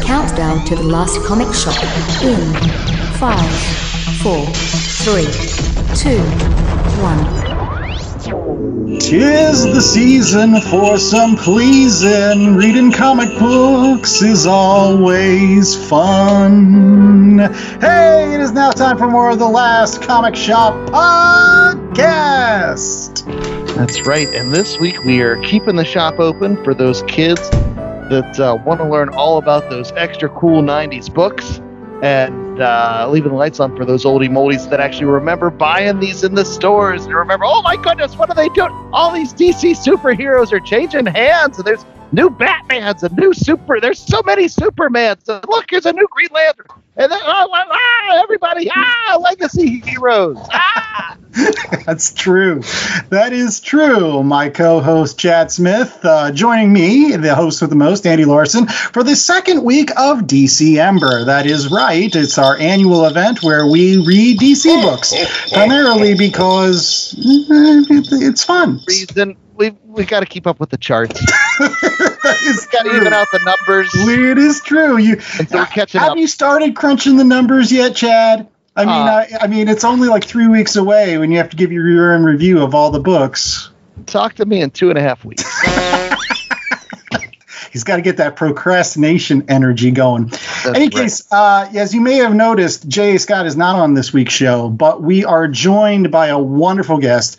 countdown to the last comic shop in 5, 4, 3, 2, 1. 'Tis the season for some pleasing. Reading comic books is always fun. Hey, it is now time for more of the Last Comic Shop podcast. That's right, and this week we are keeping the shop open for those kids that want to learn all about those extra cool 90s books, and leaving the lights on for those oldie moldies that actually remember buying these in the stores and remember, oh my goodness, what are they doing? All these DC superheroes are changing hands, and there's new Batmans and there's so many Supermans. And look, here's a new Green Lantern. And then, everybody, legacy heroes. That's true. That is true. My co-host, Chad Smith, joining me, the host with the most, Andy Larson, for the second week of DC Ember. That is right. It's our annual event where we read DC books, primarily because it's fun. Reason we got to keep up with the charts. It's got to even out the numbers. It is true. And so we're catching up. Have you started crunching the numbers yet, Chad? I mean, it's only like 3 weeks away when you have to give your year-end review of all the books. Talk to me in 2.5 weeks. He's got to get that procrastination energy going. That's Any case, as you may have noticed, J.A. Scott is not on this week's show, but we are joined by a wonderful guest.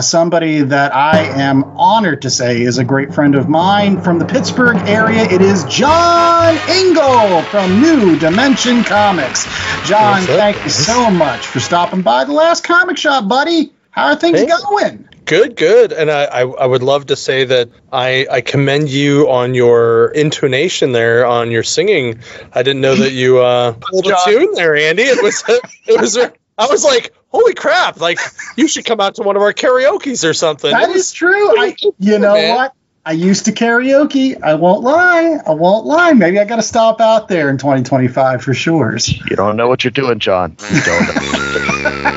Somebody that I am honored to say is a great friend of mine from the Pittsburgh area. It is Jon Engel from New Dimension Comics. Jon, thank you so much for stopping by the Last Comic Shop, buddy. How are things going? Good. And I would love to say that I commend you on your intonation there, on your singing. I didn't know that you pulled a tune there, Andy. I was like, holy crap, like, you should come out to one of our karaoke's or something. That is true. You know what? I used to karaoke. I won't lie. Maybe I got to stop out there in 2025 for sure. You don't know what you're doing, Jon. You don't know.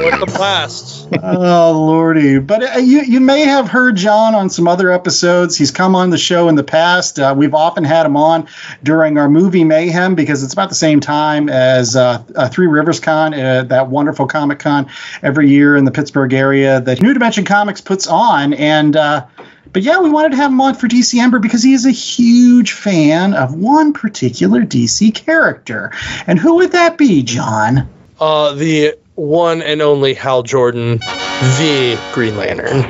What the blast. Oh, Lordy. But you may have heard Jon on some other episodes. He's come on the show in the past. We've often had him on during our movie Mayhem because it's about the same time as Three Rivers Con, that wonderful Comic Con every year in the Pittsburgh area that New Dimension Comics puts on. And but yeah, we wanted to have him on for DC Ember because he is a huge fan of one particular DC character. And who would that be, Jon? The one and only Hal Jordan, the Green Lantern.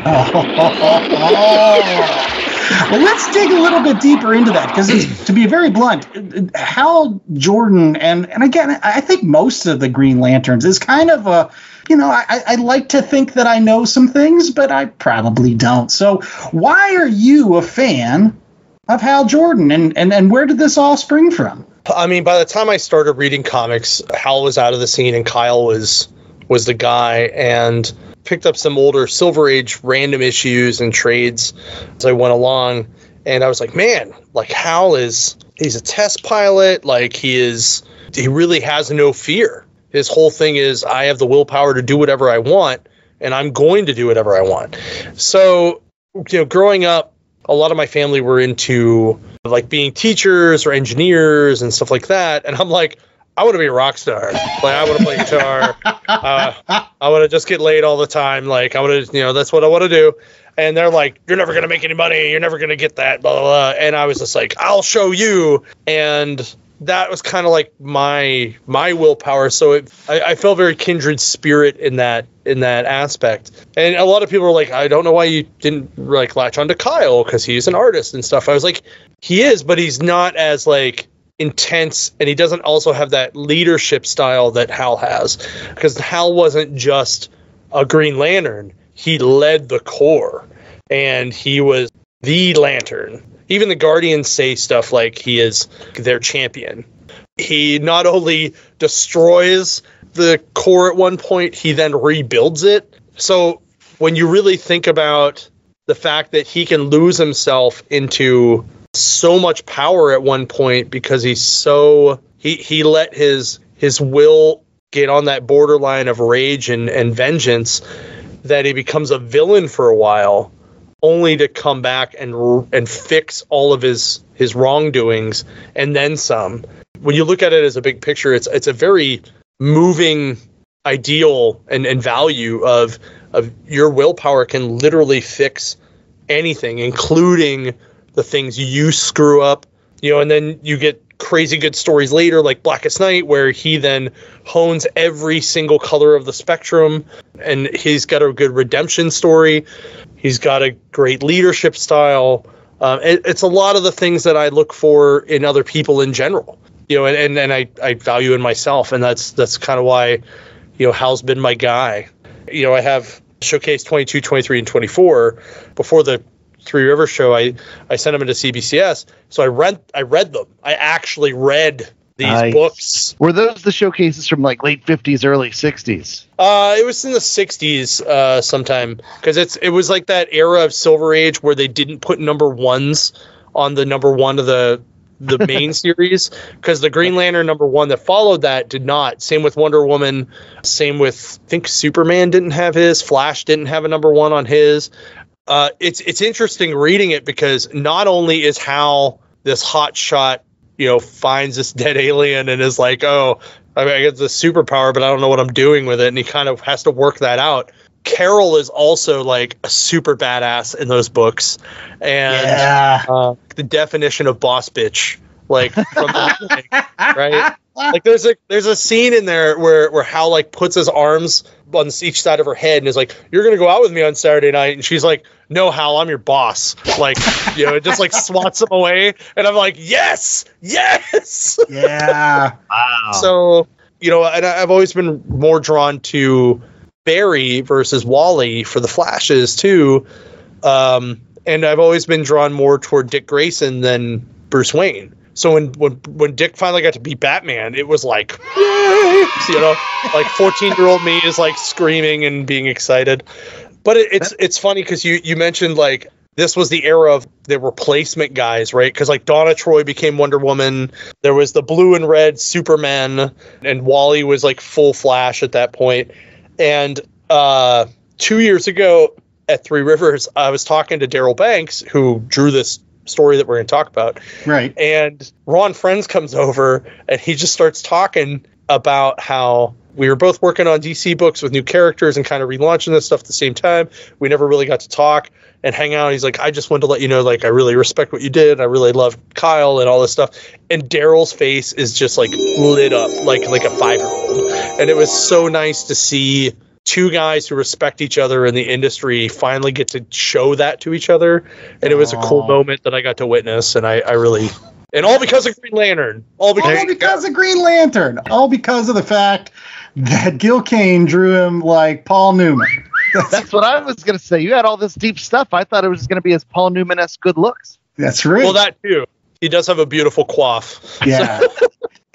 Well, let's dig a little bit deeper into that because, to be very blunt, Hal Jordan, and again, I think most of the Green Lanterns is kind of a, I like to think that I know some things, but I probably don't. So why are you a fan of Hal Jordan, and where did this all spring from? I mean, by the time I started reading comics, Hal was out of the scene and Kyle was the guy, and picked up some older Silver Age random issues and trades as I went along. And I was like, man, like he's a test pilot. Like he really has no fear. His whole thing is, I have the willpower to do whatever I want, and I'm going to do whatever I want. So, growing up, a lot of my family were into like being teachers or engineers and stuff like that. And I'm like, I want to be a rock star. Like, I want to play guitar. I want to just get laid all the time. Like, I want to, that's what I want to do. And they're like, you're never going to make any money. You're never going to get that, blah, blah, blah. And I was just like, I'll show you. And that was kind of like my willpower. So I felt very kindred spirit in that aspect. And a lot of people were like, I don't know why you didn't like latch onto Kyle because he's an artist and stuff. I was like, he is, but he's not as like intense, and he doesn't also have that leadership style that Hal has, because Hal wasn't just a Green Lantern. He led the Corps, and he was the Lantern. Even the Guardians say stuff like he is their champion. He not only destroys the Corps at one point, he then rebuilds it. So when you really think about the fact that he can lose himself into so much power at one point because he let his will get on that borderline of rage and vengeance, that he becomes a villain for a while, only to come back and fix all of his wrongdoings and then some. when you look at it as a big picture, it's a very moving ideal and value of your willpower can literally fix anything, including the things you screw up, and then you get crazy good stories later like Blackest Night, where he then hones every single color of the spectrum, and he's got a good redemption story. He's got a great leadership style. It's a lot of the things that I look for in other people in general, and I value in myself, and that's kind of why, Hal's been my guy. I have Showcase 22, 23, and 24. Before the Three Rivers show, I sent them into CBCS, so I read them. I actually read these books. Were those the showcases from like late 50s, early 60s? It was in the 60s sometime, because it was like that era of Silver Age where they didn't put number ones on the number one of the main series, because the Green Lantern number one that followed that did not. Same with Wonder Woman. Same with, I think Superman didn't have his. Flash didn't have a number one on his. It's interesting reading it, because not only is Hal this hot shot, finds this dead alien and is like, oh, I get the superpower, but I don't know what I'm doing with it, and he kind of has to work that out. Carol is also like a super badass in those books, and the definition of boss bitch, like from the beginning, right? Like there's a scene in there where Hal like puts his arms on each side of her head and is like, "You're gonna go out with me on Saturday night," and she's like, "No, Hal, I'm your boss." Like, it just like swats him away, and I'm like, yes. Yeah. Wow. So, and I've always been more drawn to Barry versus Wally for the Flashes too, and I've always been drawn more toward Dick Grayson than Bruce Wayne. So when Dick finally got to be Batman, it was like, yay! Like 14-year-old me is like screaming and being excited. But it's funny because you mentioned like this was the era of the replacement guys, right? Because like Donna Troy became Wonder Woman. There was the blue and red Superman, and Wally was like full Flash at that point. And 2 years ago at Three Rivers, I was talking to Darryl Banks, who drew this story that we're going to talk about. Right. And Ron Friends comes over, and he just starts talking about how we were both working on DC books with new characters and kind of relaunching this stuff at the same time. We never really got to talk and hang out. He's like, I just wanted to let you know, like, I really respect what you did. I really love Kyle and all this stuff. And Darryl's face is just like lit up like a 5-year-old. And it was so nice to see two guys who respect each other in the industry finally get to show that to each other. And it was a cool moment that I got to witness. And I really, and all because of Green Lantern. All because of Green Lantern. All because of the fact that Gil Kane drew him like Paul Newman. That's what I was going to say. You had all this deep stuff. I thought it was going to be his Paul Newman-esque good looks. That's right. Well, that too. He does have a beautiful coif. Yeah.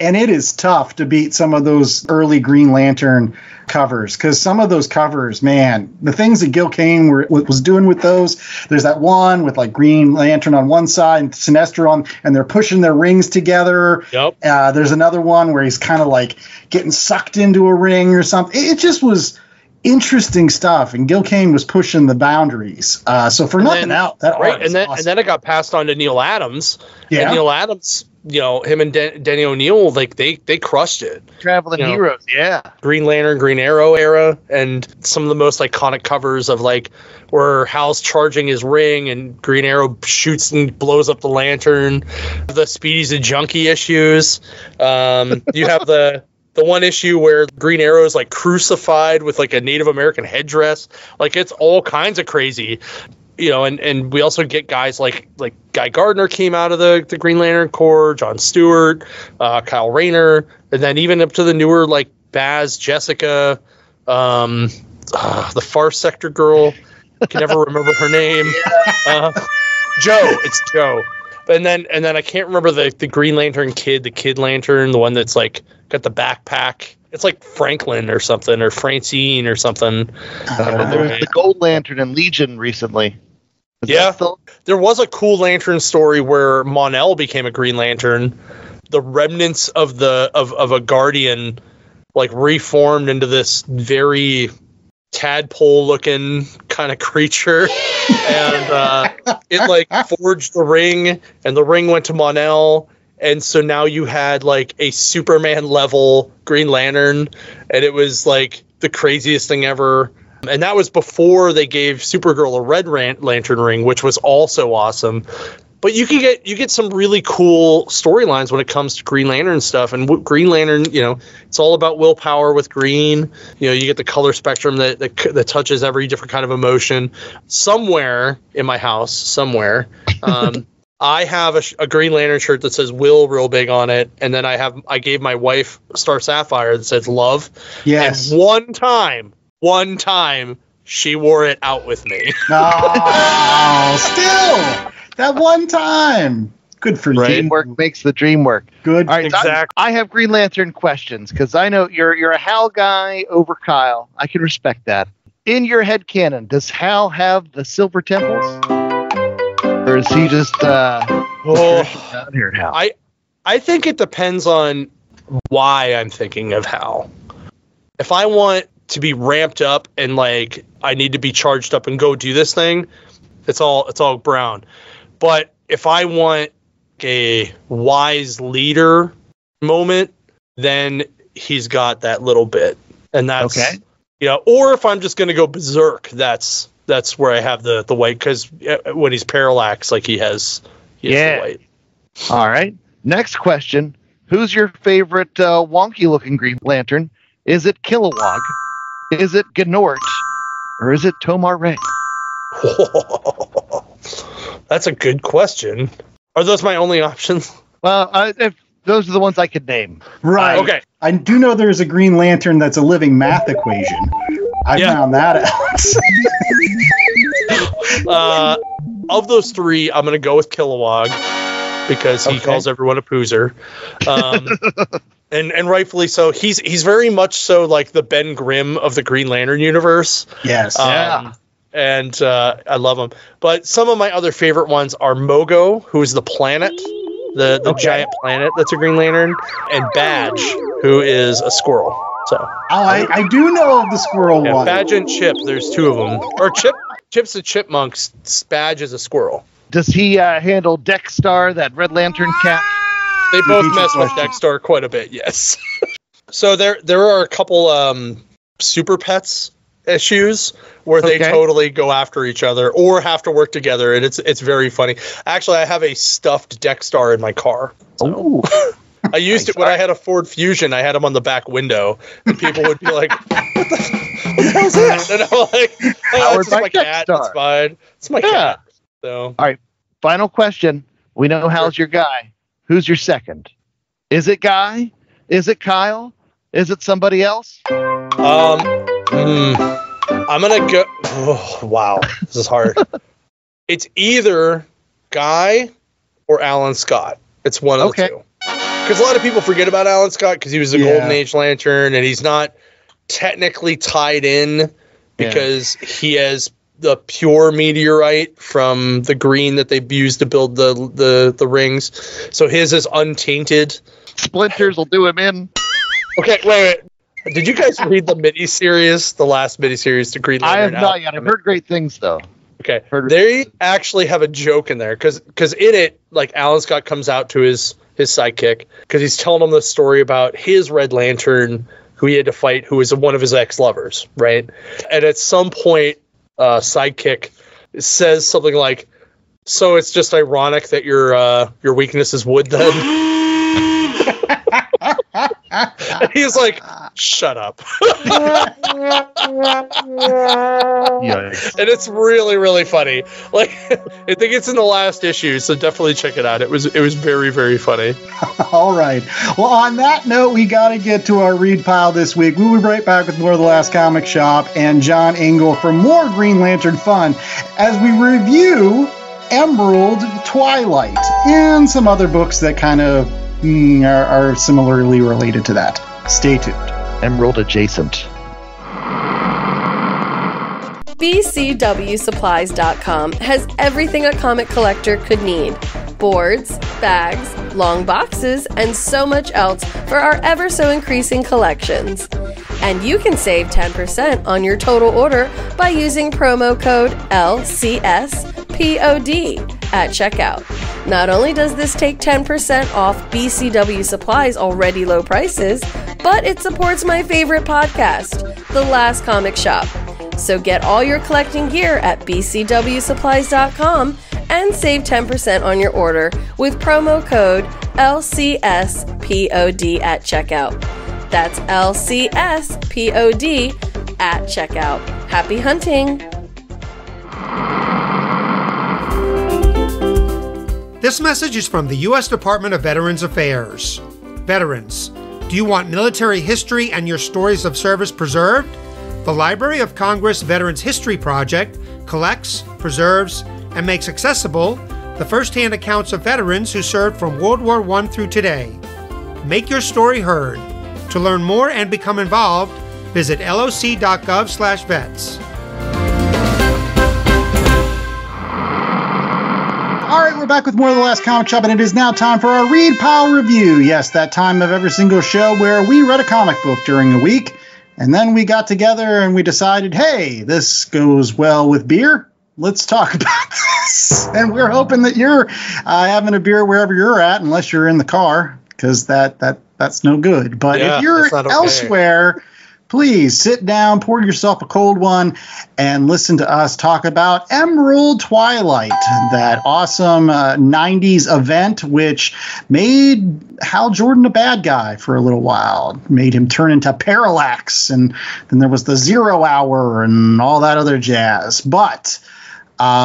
And it is tough to beat some of those early Green Lantern covers, because some of those covers, man, the things that Gil Kane was doing with those, there's that one with like Green Lantern on one side and Sinestro on, and they're pushing their rings together. Yep. There's another one where he's kind of like getting sucked into a ring or something. It just was interesting stuff, and Gil Kane was pushing the boundaries. So for nothing else, that right, art is awesome. And then it got passed on to Neil Adams. Yeah. And Neil Adams, him and Denny O'Neil, like they crushed it. Traveling Heroes, yeah. Green Lantern, Green Arrow era, and some of the most iconic covers of like where Hal's charging his ring and Green Arrow shoots and blows up the lantern. The Speedy's a Junkie issues. You have the one issue where Green Arrow is like crucified with like a Native American headdress. Like it's all kinds of crazy. And we also get guys like Guy Gardner came out of the Green Lantern Corps, John Stewart, Kyle Rayner, and then even up to the newer like Baz, Jessica, the Far Sector girl. I can never remember her name. Joe. It's Joe. And then I can't remember the Green Lantern kid, the Kid Lantern, the one that's like got the backpack. It's like Franklin or something, or Francine or something. There was the Gold Lantern in Legion recently. There was a cool Lantern story where Mon-El became a Green Lantern. The remnants of a Guardian like reformed into this very tadpole looking kind of creature, and it like forged the ring, and the ring went to Mon-El, And so now you had like a Superman level Green Lantern, and it was like the craziest thing ever. And that was before they gave Supergirl a Red Lantern ring, which was also awesome. But you get some really cool storylines when it comes to Green Lantern stuff. And Green Lantern, it's all about willpower with green. You get the color spectrum that touches every different kind of emotion. Somewhere in my house, I have a Green Lantern shirt that says "Will" real big on it, and then I gave my wife Star Sapphire that says "Love." Yes. And one time, she wore it out with me. Oh, still that one time. Good for you. Teamwork makes the dream work. Good. All right, exactly. I have Green Lantern questions because I know you're a Hal guy over Kyle. I can respect that. In your headcanon, does Hal have the silver temples? Or is he just down here, Hal? I think it depends on why I'm thinking of Hal. If I want to be ramped up and like I need to be charged up and go do this thing, it's all brown. But if I want a wise leader moment, then he's got that little bit, and that's okay. Or if I'm just gonna go berserk, that's where I have the white, because when he's parallax, like he has the white. All right. Next question: who's your favorite wonky-looking Green Lantern? Is it Kilowog? Is it Gnort? Or is it Tomar Ray? That's a good question. Are those my only options? Well, if those are the ones I could name. Right. Okay. I do know there's a Green Lantern that's a living math equation. I found that out. Of those three, I'm going to go with Kilowog because he calls everyone a poozer. And rightfully so. He's very much so like the Ben Grimm of the Green Lantern universe. Yes. And I love him. But some of my other favorite ones are Mogo, who is the planet, the giant planet that's a Green Lantern, and Badge, who is a squirrel. So I do know of the squirrel one. Badge and Chip, there's two of them. Or Chip's a chipmunk, Badge is a squirrel. Does he handle Dexstar, that Red Lantern cat? They both mess with Dexstar quite a bit, yes. So there are a couple Super Pets issues where they totally go after each other or have to work together, and it's very funny. Actually, I have a stuffed Dexstar in my car. So. I used it when I had a Ford Fusion. I had them on the back window, and people would be like, "What the hell's that?" And I'm like, "Oh, it's my cat. It's fine. It's my cat." So, all right. Final question. We know Hal's your guy. Who's your second? Is it Guy? Is it Kyle? Is it somebody else? I'm gonna go. Oh, wow, this is hard. It's either Guy or Alan Scott. It's one of the two. Because a lot of people forget about Alan Scott because he was a Golden Age Lantern, and he's not technically tied in because he has the pure meteorite from the green that they used to build the rings. So his is untainted. Splinters will do him in. Okay, wait. Did you guys read the miniseries, the last miniseries to Green Lantern? I have not yet. I've heard great things, though. Okay, they actually have a joke in there because in it, like Alan Scott comes out to his sidekick because he's telling him the story about his Red Lantern who he had to fight, who was one of his ex-lovers, right? And at some point, sidekick says something like, "So it's just ironic that your weakness is wood, then." And he's like, "Shut up." And it's really, really funny. Like, I think it's in the last issue, so definitely check it out. It was very, very funny. All right. Well, on that note, we got to get to our read pile this week. We'll be right back with more of The Last Comic Shop and Jon Engel for more Green Lantern fun as we review Emerald, Twilight, and some other books that kind of are similarly related to that. Stay tuned. Emerald adjacent. BCWSupplies.com has everything a comic collector could need. Boards, bags, long boxes, and so much else for our ever so increasing collections. And you can save 10% on your total order by using promo code LCSPOD at checkout. Not only does this take 10% off BCW Supplies' already low prices, but it supports my favorite podcast, The Last Comic Shop. So get all your collecting gear at bcwsupplies.com and save 10% on your order with promo code LCSPOD at checkout. That's LCSPOD at checkout. Happy hunting! This message is from the U.S. Department of Veterans Affairs. Veterans, do you want military history and your stories of service preserved? The Library of Congress Veterans History Project collects, preserves, and makes accessible the first-hand accounts of veterans who served from World War I through today. Make your story heard. To learn more and become involved, visit loc.gov/vets. All right, we're back with more of The Last Comic Shop, and it is now time for our Read Pile Review. Yes, that time of every single show where we read a comic book during the week, and then we got together and we decided, hey, this goes well with beer. Let's talk about this. And we're hoping that you're having a beer wherever you're at, unless you're in the car, because that's no good. But if you're elsewhere, please sit down, pour yourself a cold one, and listen to us talk about Emerald Twilight, that awesome 90s event which made Hal Jordan a bad guy for a little while, made him turn into Parallax, and then there was the 0 Hour and all that other jazz. But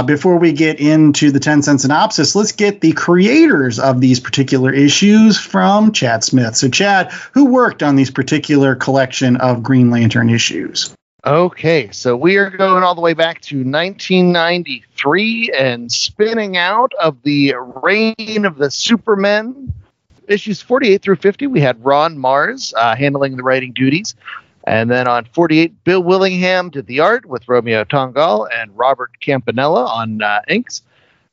before we get into the 10-cent synopsis, let's get the creators of these particular issues from Chad Smith. So, Chad, who worked on these particular collection of Green Lantern issues? Okay, so we are going all the way back to 1993 and spinning out of the Reign of the Supermen. Issues 48 through 50, we had Ron Marz handling the writing duties. And then on 48, Bill Willingham did the art with Romeo Tongal and Robert Campanella on inks.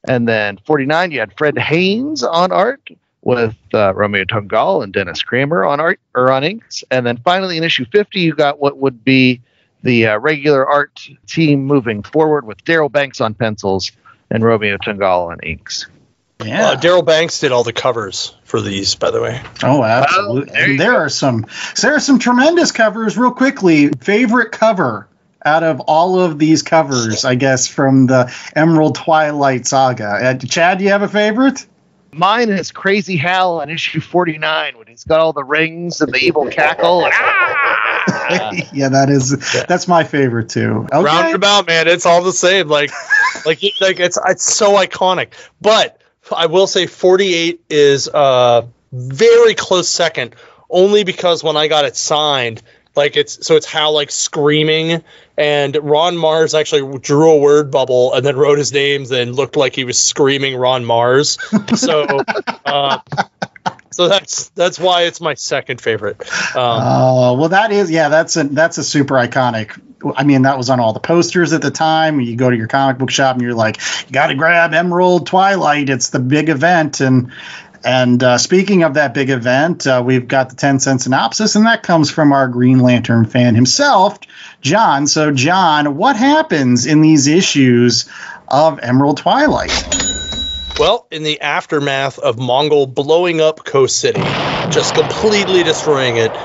And then 49, you had Fred Haynes on art with Romeo Tongal and Dennis Kramer on art or on inks. And then finally in issue 50, you got what would be the regular art team moving forward with Darryl Banks on pencils and Romeo Tongal on inks. Yeah, Darryl Banks did all the covers for these, by the way. Oh, absolutely. And there are some tremendous covers. Real quickly, favorite cover out of all of these covers, I guess, from the Emerald Twilight saga. Chad, do you have a favorite? Mine is Crazy Hal on issue 49 when he's got all the rings and the evil cackle. Yeah, that's my favorite too. Okay. Roundabout, man, it's all the same. Like it's so iconic. But I will say 48 is a very close second, only because when I got it signed, it's Hal like screaming, and Ron Marz actually drew a word bubble and then wrote his names and looked like he was screaming Ron Marz. So that's why it's my second favorite. Well, that's a super iconic. I mean, that was on all the posters at the time. You go to your comic book shop and you're like, you got to grab Emerald Twilight. It's the big event. And speaking of that big event, we've got the 10-cent synopsis, and that comes from our Green Lantern fan himself, John. So, John, what happens in these issues of Emerald Twilight? Well, in the aftermath of Mongol blowing up Coast City, just completely destroying it,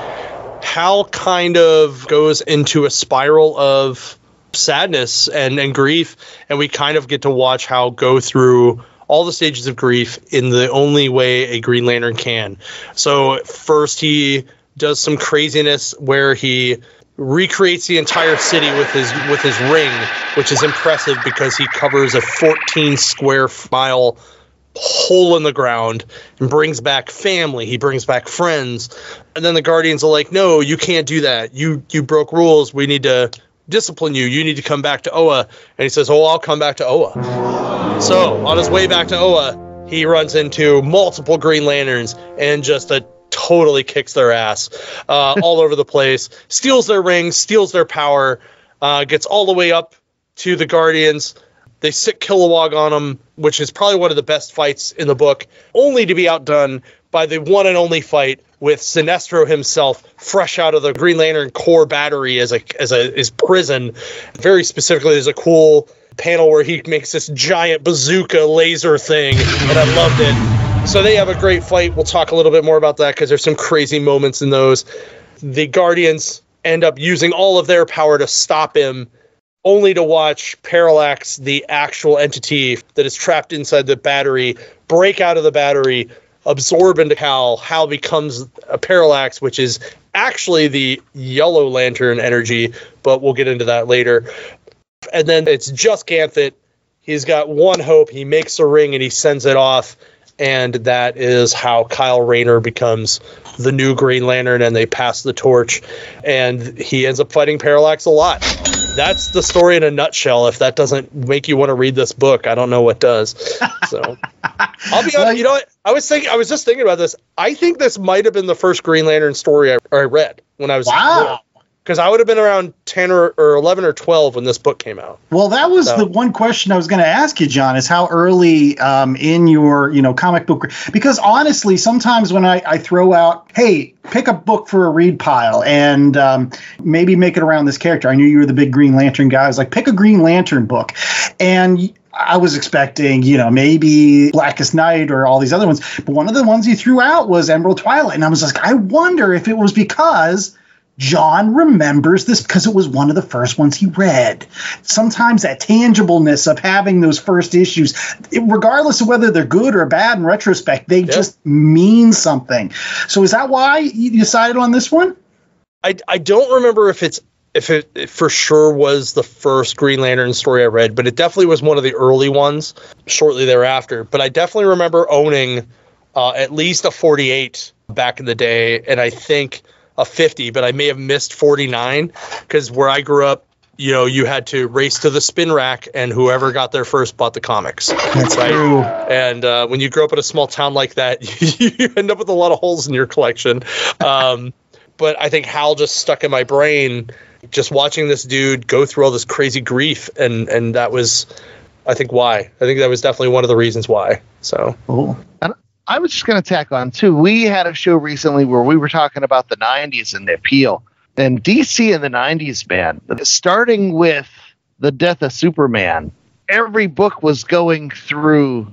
Hal kind of goes into a spiral of sadness and grief, and we kind of get to watch Hal go through all the stages of grief in the only way a Green Lantern can. So first he does some craziness where he recreates the entire city with his ring, which is impressive because he covers a 14 square mile hole in the ground and brings back family. He brings back friends. And then the Guardians are like, no, you can't do that. You broke rules. We need to discipline you. You need to come back to Oa. And he says, I'll come back to Oa. So on his way back to Oa, he runs into multiple Green Lanterns and just totally kicks their ass all over the place, steals their rings, steals their power, gets all the way up to the Guardians. They sick Kilowog on him, which is probably one of the best fights in the book, only to be outdone by the one and only fight with Sinestro himself, fresh out of the Green Lantern core battery as his prison. Very specifically, there's a cool panel where he makes this giant bazooka laser thing, and I loved it. So they have a great fight. We'll talk a little bit more about that because there's some crazy moments in those. The Guardians end up using all of their power to stop him, only to watch Parallax, the actual entity that is trapped inside the battery, break out of the battery, absorb into Hal. Hal becomes a Parallax, which is actually the Yellow Lantern energy, but we'll get into that later. And then it's just Ganthet. He's got one hope. He makes a ring and he sends it off. And that is how Kyle Rayner becomes the new Green Lantern, and they pass the torch. And he ends up fighting Parallax a lot. That's the story in a nutshell. If that doesn't make you want to read this book, I don't know what does. So I'll be honest. You know what? I was just thinking about this. I think this might have been the first Green Lantern story I read when I was little. Because I would have been around 10 or 11 or 12 when this book came out. Well, that was the one question I was going to ask you, John, is how early in your comic book. Because honestly, sometimes when I throw out, hey, pick a book for a read pile and maybe make it around this character. I knew you were the big Green Lantern guy. I was like, pick a Green Lantern book. And I was expecting, maybe Blackest Night or all these other ones. But one of the ones you threw out was Emerald Twilight. And I was like, I wonder if it was because John remembers this because it was one of the first ones he read. Sometimes that tangibleness of having those first issues, regardless of whether they're good or bad in retrospect, they just mean something. So is that why you decided on this one? I don't remember if it for sure was the first Green Lantern story I read, but it definitely was one of the early ones shortly thereafter. But I definitely remember owning at least a 48 back in the day, and I think a 50, but I may have missed 49 because where I grew up, you had to race to the spin rack and whoever got there first bought the comics. That's true. And when you grow up in a small town like that, you end up with a lot of holes in your collection. But I think Hal just stuck in my brain, just watching this dude go through all this crazy grief. And that was, I think, why. I think that was definitely one of the reasons why. So. Cool. I was just going to tack on, too. We had a show recently where we were talking about the 90s and the appeal. And DC in the 90s, man, starting with the death of Superman, every book was going through,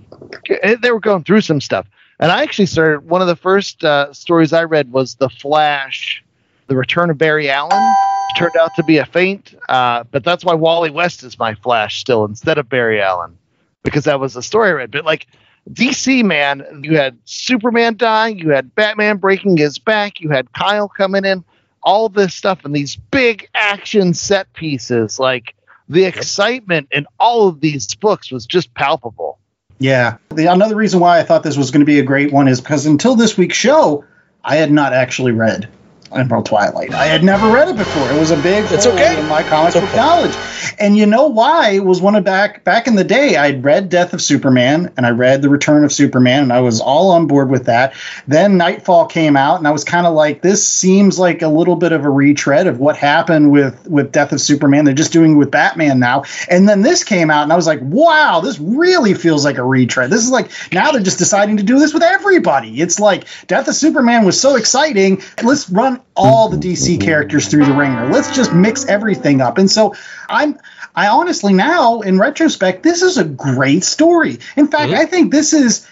they were going through some stuff. And I actually started, one of the first stories I read was The Flash, The Return of Barry Allen. Turned out to be a feint, but that's why Wally West is my Flash still instead of Barry Allen, because that was the story I read. But like, DC, man, you had Superman dying, you had Batman breaking his back, you had Kyle coming in, all this stuff, and these big action set pieces. Like, the excitement in all of these books was just palpable. Yeah. Another reason why I thought this was going to be a great one is because until this week's show, I had not actually read Emerald Twilight. I had never read it before. It was a big hole in my comic book knowledge. And you know why? It was one of back in the day, I'd read Death of Superman and I read The Return of Superman, and I was all on board with that. Then Nightfall came out and I was kind of like, this seems like a little bit of a retread of what happened with Death of Superman. They're just doing it with Batman now. And then this came out and I was like, wow, this really feels like a retread. This is like, now they're just deciding to do this with everybody. It's like Death of Superman was so exciting. Let's run all the DC characters through the ringer. Let's just mix everything up. And so I honestly now, in retrospect, this is a great story. In fact, I think this is,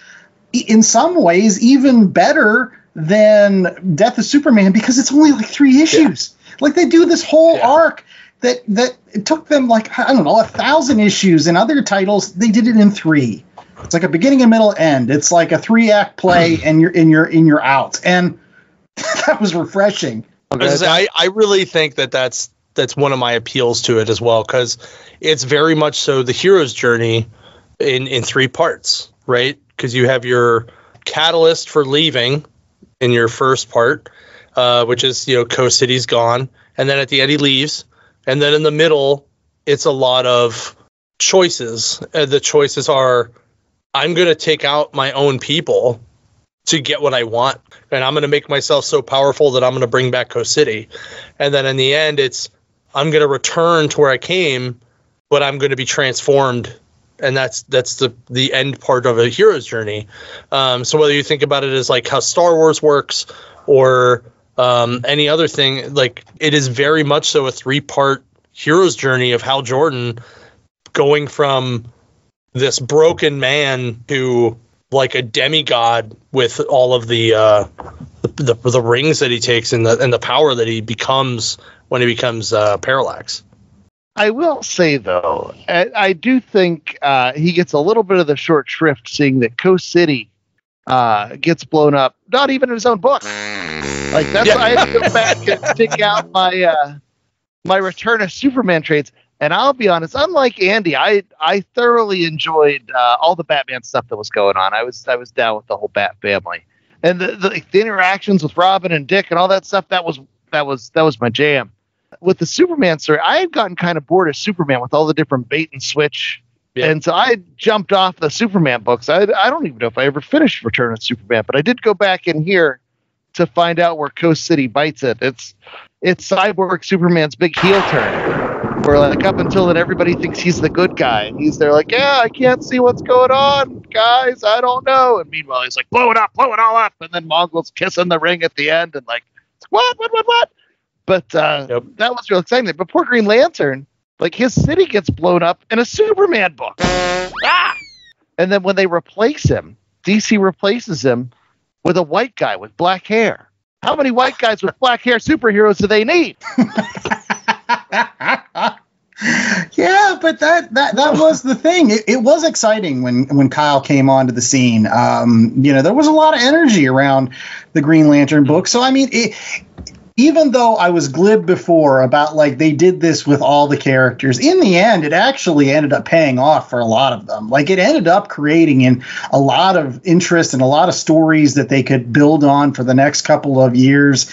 in some ways, even better than Death of Superman because it's only like 3 issues. Yeah. Like, they do this whole arc that it took them like, I don't know, 1,000 issues. In other titles, they did it in 3. It's like a beginning and middle end. It's like a 3-act play, and you're out. And that was refreshing. I really think that's one of my appeals to it as well, because it's very much so the hero's journey in 3 parts, right? Because you have your catalyst for leaving in your first part, which is, Coast City's gone, and then at the end he leaves, and then in the middle it's a lot of choices. The choices are, I'm going to take out my own people to get what I want, and I'm going to make myself so powerful that I'm going to bring back Coast City. And then in the end, it's, I'm going to return to where I came, but I'm going to be transformed. And that's the end part of a hero's journey. So whether you think about it as like how Star Wars works or any other thing, like, it is very much so a 3-part hero's journey of Hal Jordan going from this broken man to like a demigod with all of the rings that he takes and the power that he becomes when he becomes Parallax. I will say, though, I do think he gets a little bit of the short shrift seeing that Coast City gets blown up, not even in his own book. Like, that's why I had to go back and dig out my Return of Superman trades. And I'll be honest, unlike Andy, I thoroughly enjoyed all the Batman stuff that was going on. I was down with the whole Bat family. And the interactions with Robin and Dick and all that stuff, that was my jam. With the Superman story, I had gotten kind of bored of Superman with all the different bait and switch. Yeah. And so I jumped off the Superman books. I don't even know if I ever finished Return of Superman, but I did go back in here to find out where Coast City bites it. It's Cyborg Superman's big heel turn, where like up until then everybody thinks he's the good guy. And he's there like, yeah, I can't see what's going on, guys. I don't know. And meanwhile, he's like, blow it all up. And then Mongol's kissing the ring at the end and like, what? But that was real exciting. But poor Green Lantern, like his city gets blown up in a Superman book. And then when they replace him, DC replaces him with a white guy with black hair. How many white guys with black hair superheroes do they need? Yeah, but that was the thing. It was exciting when Kyle came onto the scene. There was a lot of energy around the Green Lantern book. So I mean, even though I was glib before about like they did this with all the characters, in the end, it actually ended up paying off for a lot of them. Like it ended up creating a lot of interest and a lot of stories that they could build on for the next couple of years.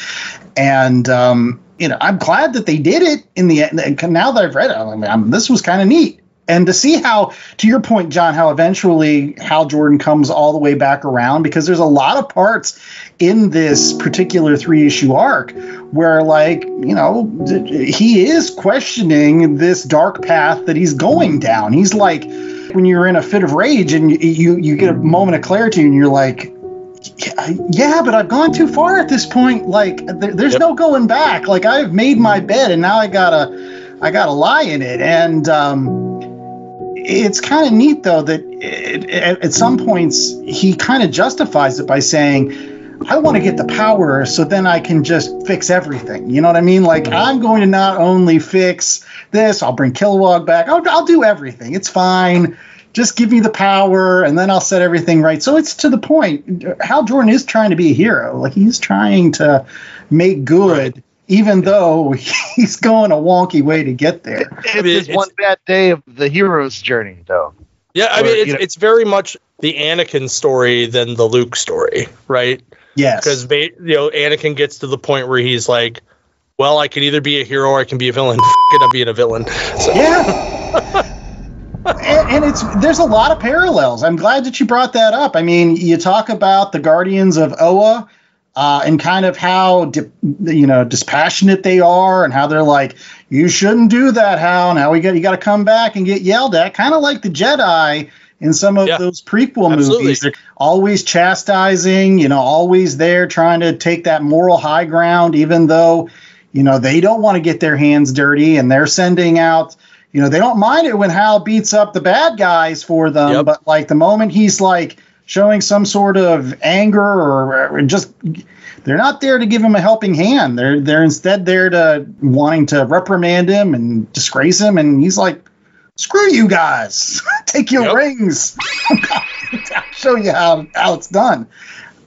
And, I'm glad that they did it in the end. Now that I've read it, this was kind of neat. And to see how, to your point, John, how eventually Hal Jordan comes all the way back around, because there's a lot of parts in this particular 3-issue arc where, like, he is questioning this dark path that he's going down. He's like, when you're in a fit of rage and you get a moment of clarity and you're like, yeah, but I've gone too far at this point. Like, there's no going back. Like, I've made my bed and now I gotta lie in it. And, it's kind of neat, though, that at some points he kind of justifies it by saying, I want to get the power so then I can just fix everything. You know what I mean? Like, I'm going to not only fix this, I'll bring Kilowog back. I'll do everything. It's fine. Just give me the power and then I'll set everything right. So it's to the point. Hal Jordan is trying to be a hero. Like, he's trying to make good. Even though he's going a wonky way to get there. It's one bad day of the hero's journey, though. Yeah, I mean, it's very much the Anakin story than the Luke story, right? Yes. Because Anakin gets to the point where he's like, well, I can either be a hero or I can be a villain. I'm being a villain. So. Yeah. and there's a lot of parallels. I'm glad that you brought that up. I mean, you talk about the Guardians of Oa. And kind of how dispassionate they are, and how they're like, you shouldn't do that, Hal. Now you got to come back and get yelled at, kind of like the Jedi in some of those prequel movies. They're always chastising, always there trying to take that moral high ground, even though they don't want to get their hands dirty, and they're sending out. They don't mind it when Hal beats up the bad guys for them, but like the moment he's like showing some sort of anger or just, they're not there to give him a helping hand. They're instead there to wanting to reprimand him and disgrace him. And he's like, screw you guys, take your rings. I'll show you how it's done.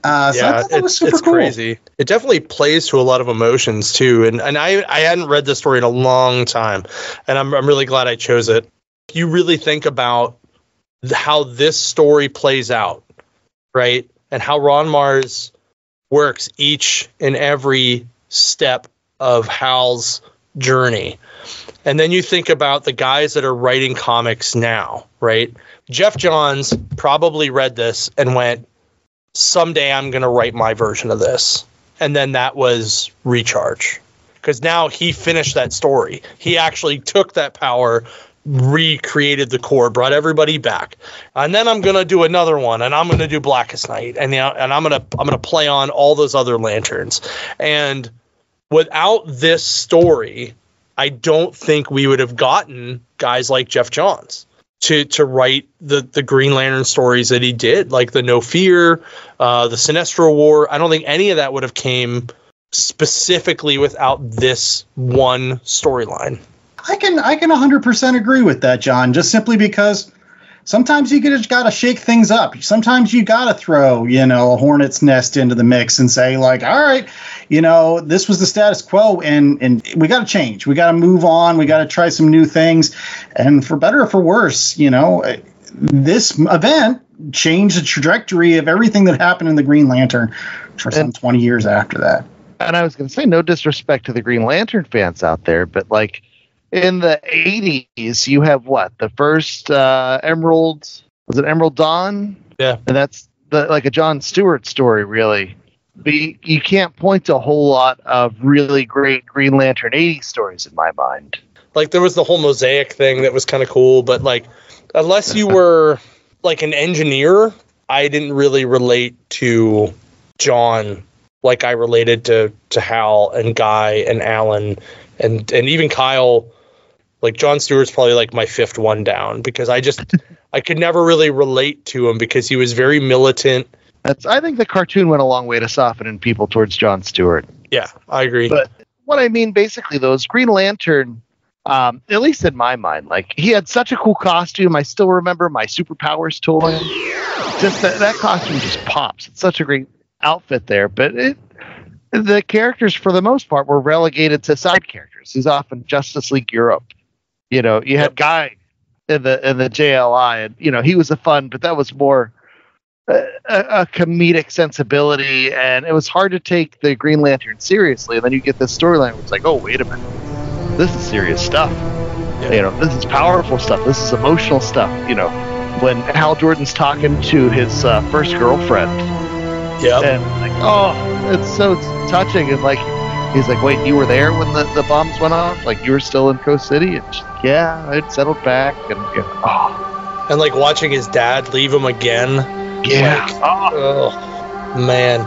So I thought that was super cool. Crazy. It definitely plays to a lot of emotions too. And I hadn't read this story in a long time, and I'm really glad I chose it. If you really think about how this story plays out, right? And how Ron Marz works each and every step of Hal's journey. And then you think about the guys that are writing comics now, right? Jeff Johns probably read this and went, someday I'm going to write my version of this. And then that was Recharge. Because now he finished that story. He actually took that power, recreated the core, brought everybody back, and then I'm gonna do another one, and I'm gonna do Blackest Night, and I'm gonna play on all those other lanterns. And without this story, I don't think we would have gotten guys like Jeff Johns to write the Green Lantern stories that he did, like the No Fear, the Sinestro War. I don't think any of that would have came specifically without this one storyline. I can 100% agree with that, John, just simply because sometimes you just got to shake things up. Sometimes you got to throw, a hornet's nest into the mix and say, like, all right, this was the status quo and we got to change. We got to move on. We got to try some new things. And for better or for worse, this event changed the trajectory of everything that happened in the Green Lantern for some 20 years after that. And I was going to say, no disrespect to the Green Lantern fans out there, but like, in the 80s, you have what? The first Emerald Dawn? Yeah. And that's like a Jon Stewart story, really. But you can't point to a whole lot of really great Green Lantern 80s stories in my mind. Like, there was the whole Mosaic thing that was kind of cool, but, like, unless you were, like, an engineer, I didn't really relate to John like I related to Hal and Guy and Alan and even Kyle. Like, Jon Stewart's probably like my fifth one down because I could never really relate to him because he was very militant. I think the cartoon went a long way to softening people towards Jon Stewart. Yeah, I agree. But what I mean, basically, those Green Lantern, at least in my mind, like, he had such a cool costume. I still remember my Superpowers toy. Just that costume just pops. It's such a great outfit there. But the characters, for the most part, were relegated to side characters. He's often Justice League Europe. You had Guy in the JLI, and he was a fun, but that was more a comedic sensibility, and it was hard to take the Green Lantern seriously. And then you get this storyline where it's like, oh, wait a minute, this is serious stuff. Yeah. This is powerful stuff. This is emotional stuff. When Hal Jordan's talking to his first girlfriend, and like, oh, it's so touching, and like, he's like, wait, you were there when the bombs went off? Like, you were still in Coast City? And she's like, yeah, I'd settled back. And and like watching his dad leave him again. Yeah. Like, oh, man.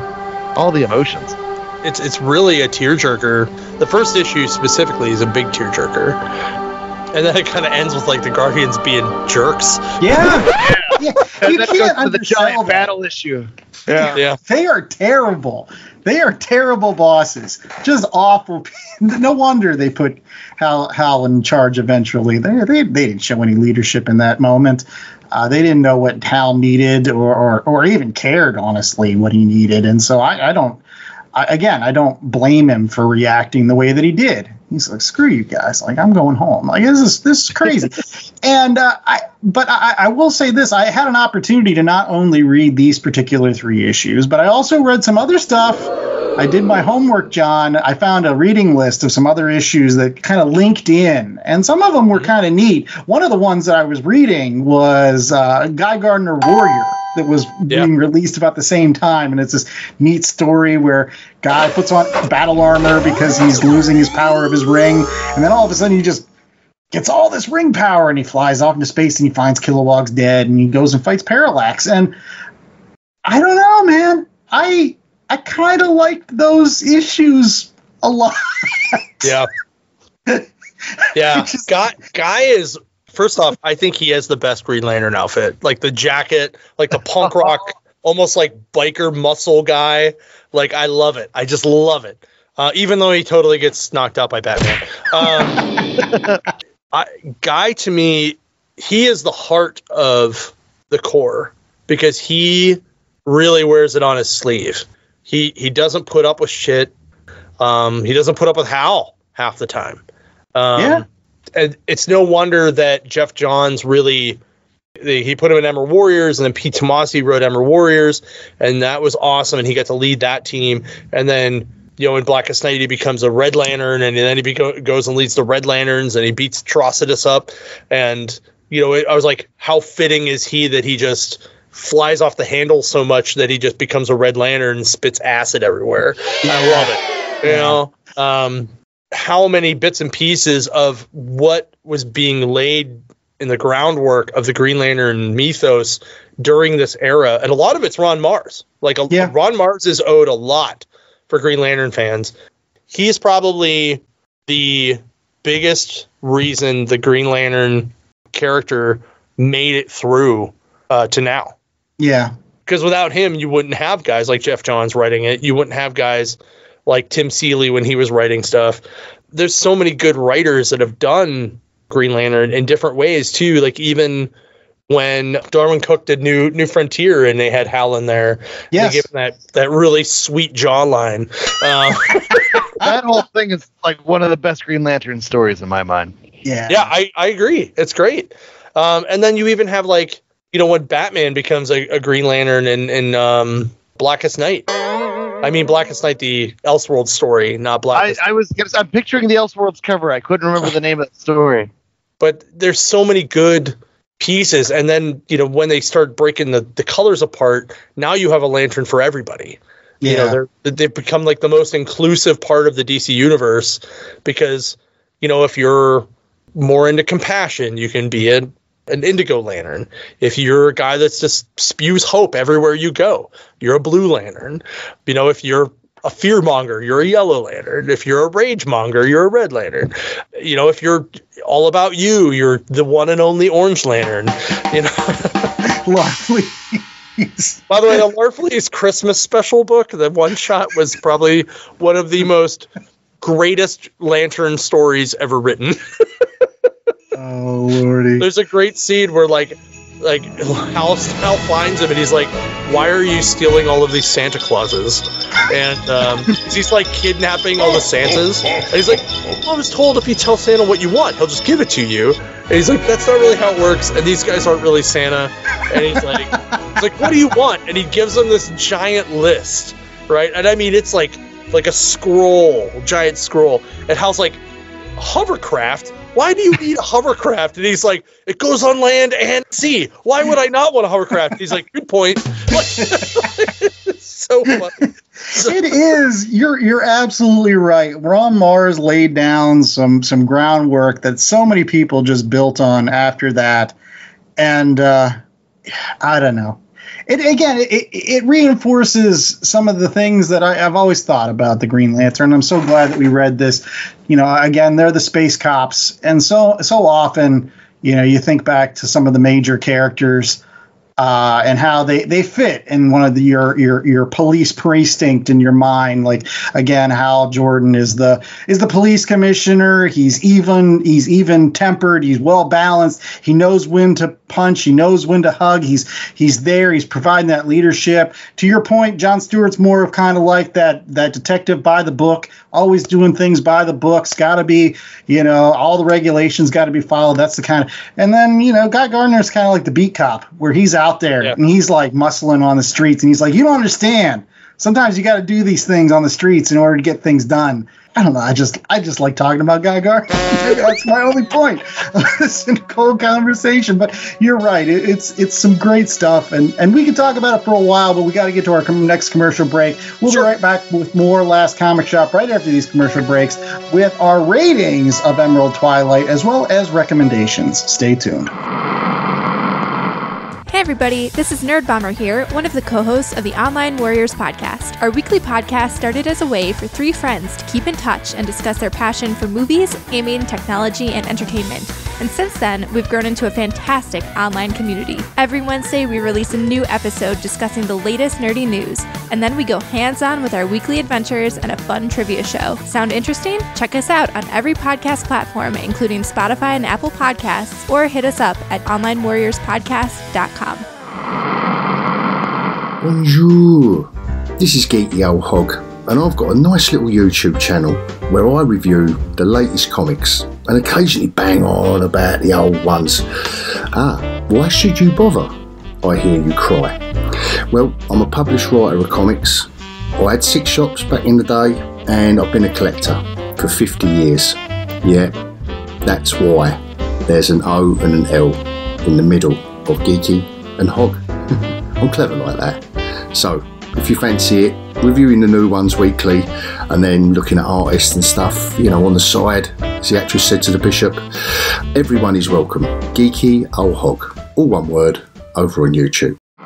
All the emotions. It's really a tearjerker. The first issue specifically is a big tearjerker. And then it kind of ends with like the Guardians being jerks. Yeah. Yeah. You can't undersell the giant that. battle issue. Yeah. They are terrible. They are terrible bosses. Just awful. No wonder they put Hal in charge eventually. They didn't show any leadership in that moment. They didn't know what Hal needed or even cared, honestly, what he needed. And so I don't blame him for reacting the way that he did. He's like, screw you guys. Like, I'm going home. Like, this is crazy. And I will say this. I had an opportunity to not only read these particular 3 issues, but I also read some other stuff. I did my homework, John. I found a reading list of some other issues that kind of linked in, and some of them were kind of neat. One of the ones that I was reading was Guy Gardner Warrior that was being released about the same time, and it's this neat story where Guy puts on battle armor because he's losing his power of his ring, and then all of a sudden he just gets all this ring power, and he flies off into space, and he finds Kilowog's dead, and he goes and fights Parallax. And I don't know, man. I kind of liked those issues a lot. Yeah. Yeah. Guy is, first off, I think he has the best Green Lantern outfit. Like the jacket, like the punk rock, almost like biker muscle guy. Like, I love it. I just love it. Even though he totally gets knocked out by Batman. Guy, to me, he is the heart of the Corps because he really wears it on his sleeve. He doesn't put up with shit. He doesn't put up with Hal half the time. And it's no wonder that Jeff Johns really, he put him in Ember Warriors, and then Pete Tomasi wrote Ember Warriors, and that was awesome, and he got to lead that team. And then, in Blackest Night, he becomes a Red Lantern, and then he goes and leads the Red Lanterns, and he beats Atrocitus up. And, I was like, how fitting is he that he just flies off the handle so much that he just becomes a Red Lantern and spits acid everywhere. I love it. How many bits and pieces of what was being laid in the groundwork of the Green Lantern mythos during this era, and a lot of it's Ron Marz. Ron Marz is owed a lot for Green Lantern fans. He's probably the biggest reason the Green Lantern character made it through to now. Yeah. Because without him, you wouldn't have guys like Jeff Johns writing it. You wouldn't have guys like Tim Seeley when he was writing stuff. There's so many good writers that have done Green Lantern in different ways too. Like even when Darwin Cook did New Frontier and they had Hal in there, yes, they gave him that really sweet jawline. That whole thing is like one of the best Green Lantern stories in my mind. Yeah, I agree. It's great. And then you even have like, you know, when Batman becomes a Green Lantern in Blackest Night. I mean, Blackest Night, the Elseworlds story, not Blackest. I'm picturing the Elseworlds cover. I couldn't remember the name of the story. But there's so many good pieces. And then, you know, when they start breaking the colors apart, now you have a Lantern for everybody. Yeah. You know, they've become like the most inclusive part of the DC universe because, you know, if you're more into compassion, you can be an Indigo Lantern. If you're a guy that's just spews hope everywhere you go, you're a Blue Lantern. You know, if you're a fear monger, you're a Yellow Lantern. If you're a rage monger, you're a Red Lantern. You know, if you're all about you're the one and only Orange Lantern. You know, Larfleeze. By the way, the Larfleeze Christmas special book, the one shot, was probably one of the most greatest Lantern stories ever written. Oh, Lordy. There's a great scene where like Hal finds him and he's like, why are you stealing all of these Santa Clauses? And he's like kidnapping all the Santas. And he's like, well, I was told if you tell Santa what you want, he'll just give it to you. And he's like, that's not really how it works. And these guys aren't really Santa. And he's like, what do you want? And he gives them this giant list, right? And I mean, it's like a scroll, giant scroll. And Hal's like, hovercraft? Why do you need a hovercraft? And he's like, it goes on land and sea. Why would I not want a hovercraft? He's like, good point. It's so funny. It is. You're absolutely right. Ron Marz laid down some groundwork that so many people just built on after that. And I don't know. It reinforces some of the things that I've always thought about the Green Lantern. I'm so glad that we read this. You know, again, they're the space cops, and so often, you know, you think back to some of the major characters and how they fit in one of your police precinct in your mind. Like again, Hal Jordan is the police commissioner. He's even tempered. He's well balanced. He knows when to punch. He knows when to hug. He's there. He's providing that leadership. To your point, John Stewart's more of kind of like that detective by the book, always doing things by the books. Got to be, you know, all the regulations got to be followed. That's the kind of, and then, you know, Guy Gardner's kind of like the beat cop where he's out there and he's like muscling on the streets and he's like, you don't understand. Sometimes you got to do these things on the streets in order to get things done. I don't know. I just like talking about Guy Gardner. That's my only point. It's a cold conversation, but you're right. It's some great stuff, and we can talk about it for a while, but we got to get to our next commercial break. We'll be right back with more Last Comic Shop right after these commercial breaks with our ratings of Emerald Twilight as well as recommendations. Stay tuned. Hey everybody, this is Nerd Bomber here, one of the co-hosts of the Online Warriors podcast. Our weekly podcast started as a way for three friends to keep in touch and discuss their passion for movies, gaming, technology, and entertainment. And since then, we've grown into a fantastic online community. Every Wednesday, we release a new episode discussing the latest nerdy news, and then we go hands-on with our weekly adventures and a fun trivia show. Sound interesting? Check us out on every podcast platform, including Spotify and Apple Podcasts, or hit us up at onlinewarriorspodcast.com. Bonjour, this is Geeky Old Hog, and I've got a nice little YouTube channel where I review the latest comics and occasionally bang on about the old ones. Why should you bother? I hear you cry. Well, I'm a published writer of comics. I had 6 shops back in the day, and I've been a collector for 50 years. Yeah, that's why there's an O and an L in the middle of Geeky and Hog. I'm clever like that. So, if you fancy it, reviewing the new ones weekly and then looking at artists and stuff, you know, on the side, as the actress said to the bishop, everyone is welcome. Geeky Old Hog, all one word, over on YouTube. All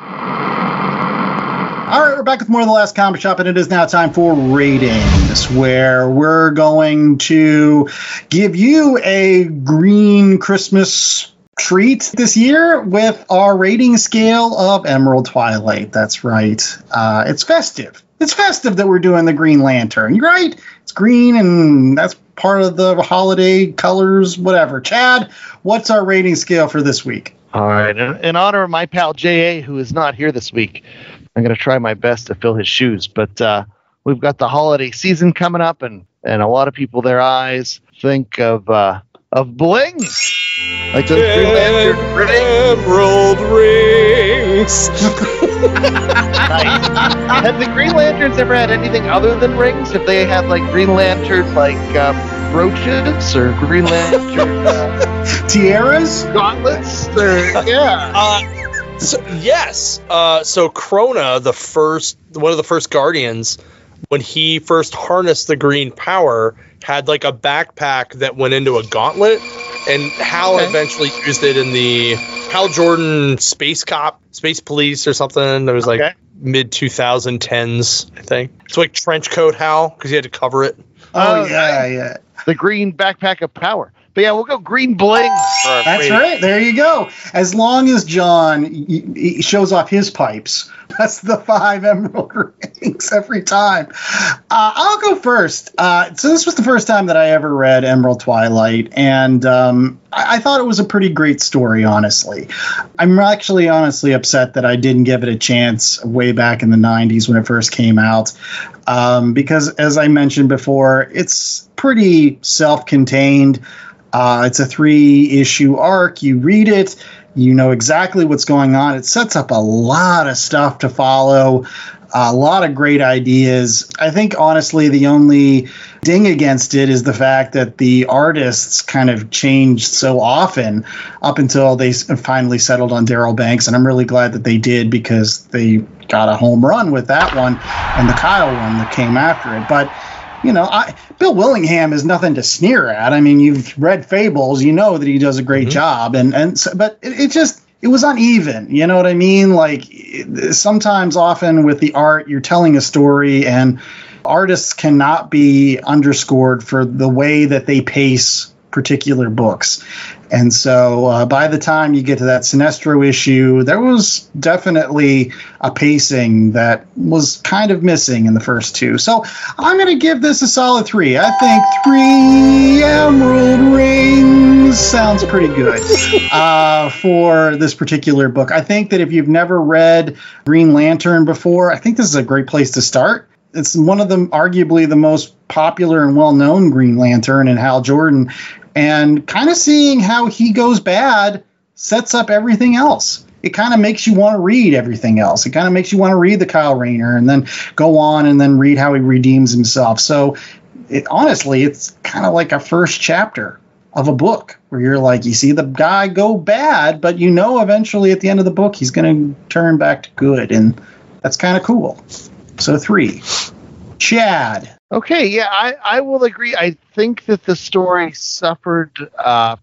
right, we're back with more of The Last Comic Shop, and it is now time for ratings. Christmas, where we're going to give you a green Christmas treat this year with our rating scale of Emerald Twilight. That's right. It's festive. It's festive that we're doing the Green Lantern. You're right. It's green, and that's part of the holiday colors, whatever. Chad, what's our rating scale for this week? All right. In honor of my pal J.A., who is not here this week, I'm going to try my best to fill his shoes. But we've got the holiday season coming up, and a lot of people, their eyes think of bling. Like those Green Lantern rings. Emerald rings. Nice. Have the Green Lanterns ever had anything other than rings? Have they had like Green Lantern brooches or Green Lantern tiaras, gauntlets? Yeah. So Krona, one of the first Guardians, when he first harnessed the green power, had like a backpack that went into a gauntlet, and Hal eventually used it in the Hal Jordan Space Police or something. That was like mid 2010s, I think. It's like trench coat Hal because he had to cover it. Oh yeah. The green backpack of power. But yeah, we'll go green bling. That's right. There you go. As long as John he shows off his pipes, that's the 5 emerald rings every time. I'll go first. So this was the first time that I ever read Emerald Twilight, and I thought it was a pretty great story, honestly. I'm actually honestly upset that I didn't give it a chance way back in the 90s when it first came out, because, as I mentioned before, it's pretty self-contained. It's a 3-issue arc. You read it, you know exactly what's going on. It sets up a lot of stuff to follow, a lot of great ideas. I think, honestly, the only ding against it is the fact that the artists kind of changed so often up until they finally settled on Darryl Banks. And I'm really glad that they did, because they got a home run with that one and the Kyle one that came after it. But you know, Bill Willingham is nothing to sneer at. I mean, you've read Fables, you know that he does a great job, but it was uneven. You know what I mean? Like, sometimes, often with the art, you're telling a story, and artists cannot be underscored for the way that they pace particular books. And so by the time you get to that Sinestro issue, there was definitely a pacing that was kind of missing in the first 2. So I'm going to give this a solid 3. I think 3 emerald rings sounds pretty good for this particular book. I think that if you've never read Green Lantern before, I think this is a great place to start. It's one of them, arguably the most popular and well-known Green Lantern, and Hal Jordan. And kind of seeing how he goes bad sets up everything else. It kind of makes you want to read everything else. It kind of makes you want to read the Kyle Rayner and then go on and then read how he redeems himself. So honestly, it's kind of like a first chapter of a book where you're like, you see the guy go bad, but you know eventually at the end of the book he's going to turn back to good. And that's kind of cool. So 3. Chad. Okay, yeah, I will agree. I think that the story suffered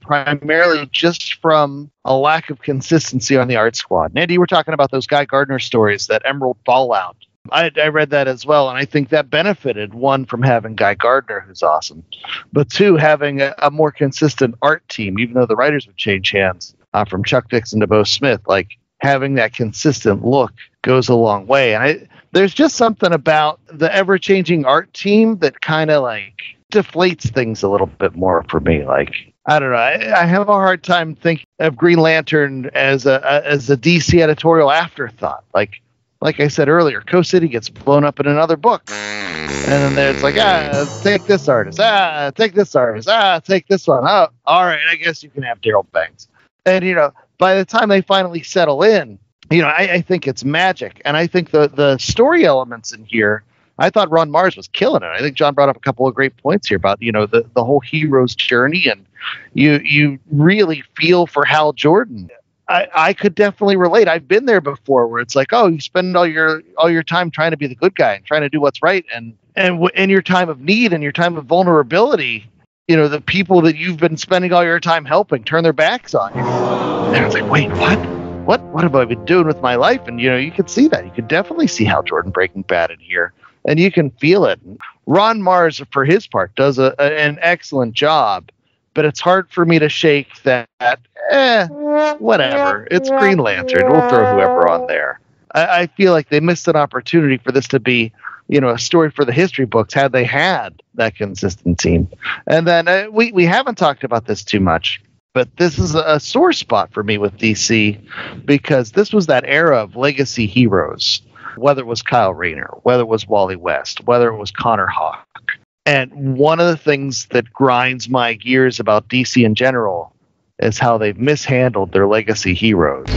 primarily just from a lack of consistency on the art squad. And Andy, we're talking about those Guy Gardner stories, that Emerald Fallout. I read that as well, and I think that benefited, 1, from having Guy Gardner, who's awesome, but 2, having a more consistent art team, even though the writers would change hands from Chuck Dixon to Bo Smith. Like, having that consistent look goes a long way. And there's just something about the ever-changing art team that kind of like deflates things a little bit more for me. Like, I don't know. I have a hard time thinking of Green Lantern as a DC editorial afterthought. Like I said earlier, Coast City gets blown up in another book. And then it's like, take this artist. Take this artist. Take this one. Oh, all right, I guess you can have Darryl Banks. And, you know, by the time they finally settle in, you know, I think it's magic. And I think the story elements in here, I thought Ron Marz was killing it. I think John brought up a couple of great points here about, you know, the whole hero's journey, and you really feel for Hal Jordan. I could definitely relate. I've been there before, where it's like, oh, you spend all your time trying to be the good guy and trying to do what's right, and in your time of need and your time of vulnerability, you know, the people that you've been spending all your time helping turn their backs on you. And it's like, wait, what have I been doing with my life? And, you know, you could see that. You could definitely see Hal Jordan Breaking Bad in here, and you can feel it. Ron Marz, for his part, does an excellent job, but it's hard for me to shake that, whatever. It's Green Lantern. We'll throw whoever on there. I feel like they missed an opportunity for this to be, a story for the history books had they had that consistency. And then we haven't talked about this too much, but this is a sore spot for me with DC because this was that era of legacy heroes, whether it was Kyle Rayner, whether it was Wally West, whether it was Connor Hawke. And one of the things that grinds my gears about DC in general is how they've mishandled their legacy heroes.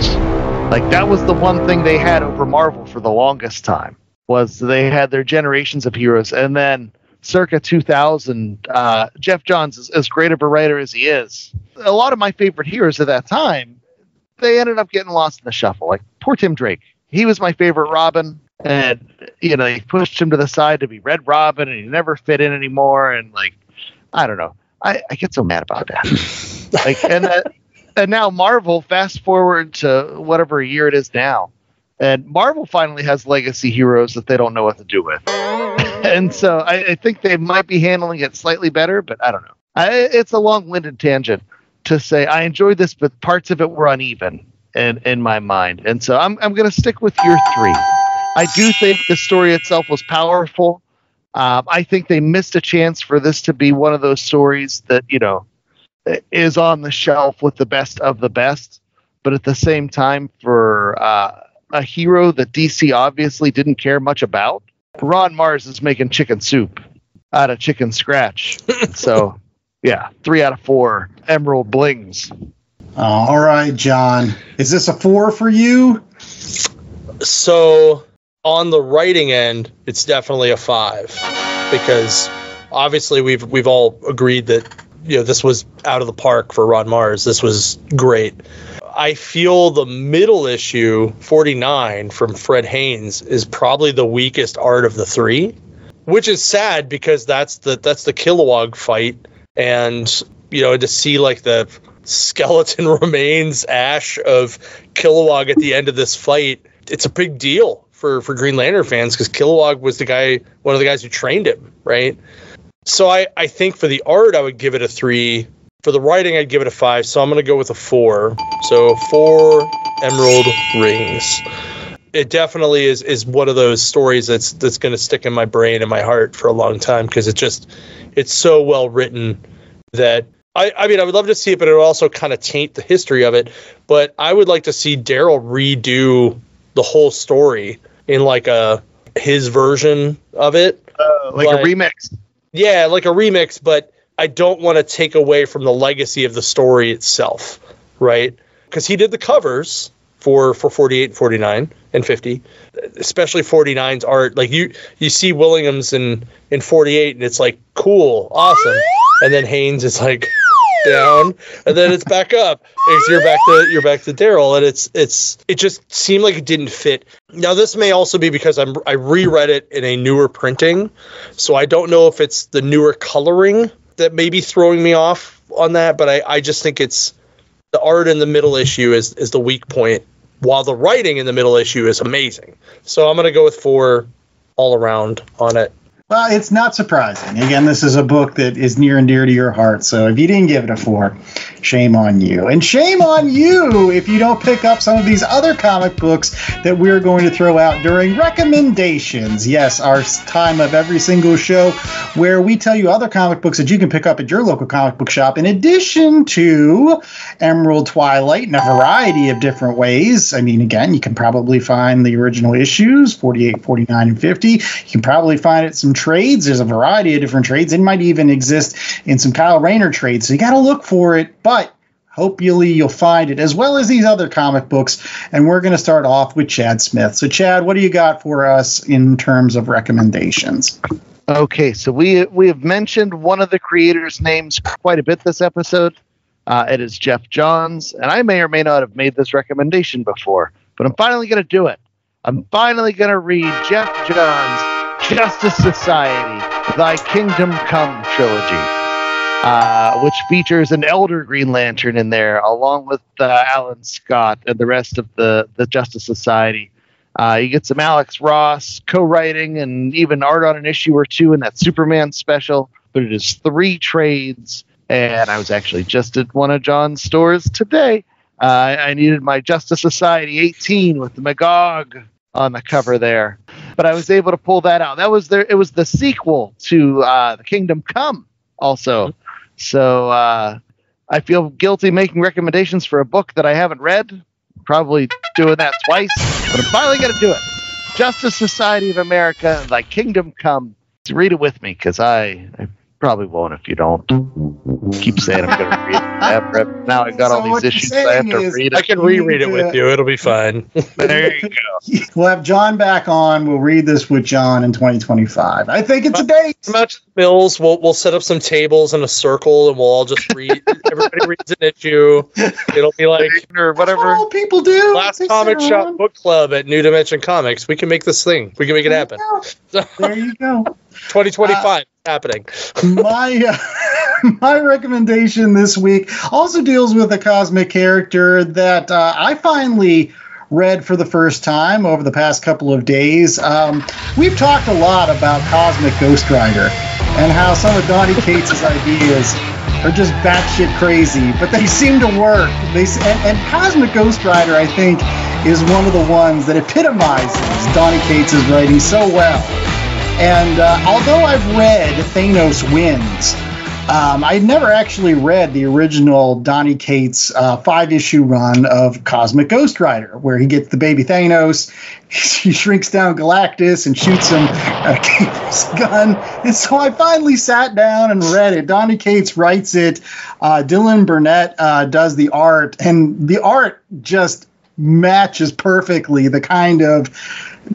Like, that was the one thing they had over Marvel for the longest time, was they had their generations of heroes. And then circa 2000, Jeff Johns, as great of a writer as he is, a lot of my favorite heroes at that time, they ended up getting lost in the shuffle. Like, poor Tim Drake. He was my favorite Robin, and, they pushed him to the side to be Red Robin, and he never fit in anymore. And, like, I don't know. I get so mad about that. Like, and now Marvel, fast forward to whatever year it is now, and Marvel finally has legacy heroes that they don't know what to do with. And so I think they might be handling it slightly better, but I don't know. It's a long-winded tangent to say I enjoyed this, but parts of it were uneven in my mind. And so I'm going to stick with your 3. I do think the story itself was powerful. I think they missed a chance for this to be one of those stories that, is on the shelf with the best of the best. But at the same time, for a hero that DC obviously didn't care much about, Ron Marz is making chicken soup out of chicken scratch. So, yeah, 3 out of 4 Emerald Blings. All right, John. Is this a 4 for you? So, on the writing end, it's definitely a 5, because obviously we've all agreed that this was out of the park for Ron Marz. This was great. I feel the middle issue 49 from Fred Haynes is probably the weakest art of the 3, which is sad because that's the Kilowog fight, and to see like the skeleton remains ash of Kilowog at the end of this fight, it's a big deal for Green Lantern fans because Kilowog was one of the guys who trained him, right? So I think for the art, I would give it a 3. For the writing, I'd give it a 5. So I'm going to go with a 4. So 4 Emerald Rings. It definitely is one of those stories that's going to stick in my brain and my heart for a long time because it's so well written that I mean, I would love to see it, but it would also kind of taint the history of it. But I would like to see Darryl redo the whole story in like his version of it. Like a remix. Yeah, like a remix, but I don't want to take away from the legacy of the story itself, right? Because he did the covers for 48, 49, and 50, especially 49's art. Like you see Willingham's in 48, and it's like, cool, awesome. And then Haynes is like down, and then it's back up. And you're back to Darryl, and it just seemed like it didn't fit. Now this may also be because I reread it in a newer printing, so I don't know if it's the newer coloring that may be throwing me off on that, but I just think it's the art in the middle issue is the weak point, while the writing in the middle issue is amazing. So I'm going to go with 4 all around on it. Well, it's not surprising. Again, this is a book that is near and dear to your heart. So if you didn't give it a 4, shame on you. And shame on you if you don't pick up some of these other comic books that we're going to throw out during recommendations. Yes, our time of every single show where we tell you other comic books that you can pick up at your local comic book shop in addition to Emerald, Twilight, in a variety of different ways. I mean, again, you can probably find the original issues, 48, 49, and 50. You can probably find it some trades. There's a variety of different trades. It might even exist in some Kyle Rayner trades. So you got to look for it, but hopefully you'll find it as well as these other comic books. And we're going to start off with Chad Smith. So Chad, what do you got for us in terms of recommendations? Okay, so we have mentioned one of the creators' names quite a bit this episode. It is Jeff Johns, and I may or may not have made this recommendation before, but I'm finally going to do it. I'm finally going to read Jeff Johns' Justice Society, Thy Kingdom Come trilogy, which features an elder Green Lantern in there, along with Alan Scott and the rest of the Justice Society. You get some Alex Ross co-writing and even art on an issue or two in that Superman special, but it is 3 trades, and I was actually just at one of John's stores today. I needed my Justice Society 18 with the Magog on the cover there, but I was able to pull that out. It was the sequel to The Kingdom Come also. So I feel guilty making recommendations for a book that I haven't read. Probably doing that twice, but I'm finally going to do it. Justice Society of America, The Kingdom Come. Read it with me, because I probably won't if you don't. Keep saying I'm going to read it. Now I've got all these issues I have to read. I can reread it with you. It'll be fun. There you go. We'll have John back on. We'll read this with John in 2025. I think it's a date. Mills, we'll set up some tables in a circle, and we'll all just read. Everybody reads an issue. It'll be like or whatever. That's all people do. Last Comic Shop Book Club at New Dimension Comics. We can make this thing. We can make it happen. There you go. 2025 happening. My recommendation this week also deals with a cosmic character that I finally read for the first time over the past couple of days. We've talked a lot about Cosmic Ghost Rider and how some of Donny Cates' ideas are just batshit crazy, but they seem to work. And Cosmic Ghost Rider, I think, is one of the ones that epitomizes Donny Cates' writing so well. And although I've read Thanos Wins, I'd never actually read the original Donny Cates 5-issue run of Cosmic Ghost Rider, where he gets the baby Thanos, he shrinks down Galactus and shoots him with a gun. And so I finally sat down and read it. Donny Cates writes it. Dylan Burnett does the art, and the art just matches perfectly the kind of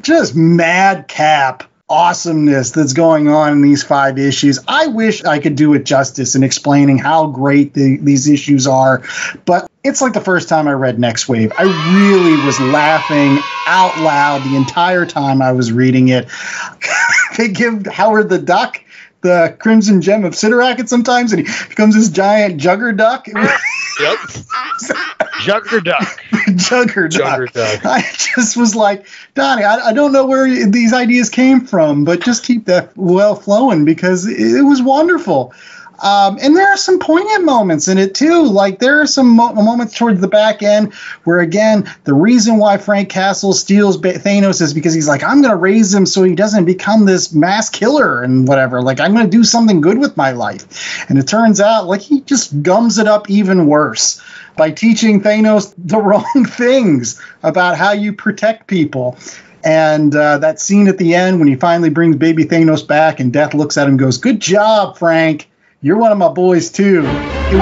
just madcap awesomeness that's going on in these 5 issues. I wish I could do it justice in explaining how great these issues are, but it's like the first time I read Next Wave. I really was laughing out loud the entire time I was reading it. They give Howard the Duck the Crimson Gem of Sidorak sometimes, and he becomes this giant Jugger Duck. Yep. Jugger Duck. Jugger Duck. I just was like, Donnie, I don't know where these ideas came from, but just keep that well flowing, because it was wonderful. And there are some poignant moments in it, too. Like, there are some moments towards the back end where, again, the reason why Frank Castle steals Thanos is because he's like, I'm going to raise him so he doesn't become this mass killer and whatever. Like, I'm going to do something good with my life. And it turns out, like, he just gums it up even worse by teaching Thanos the wrong things about how you protect people. And that scene at the end when he finally brings baby Thanos back and Death looks at him and goes, good job, Frank. You're one of my boys, too. It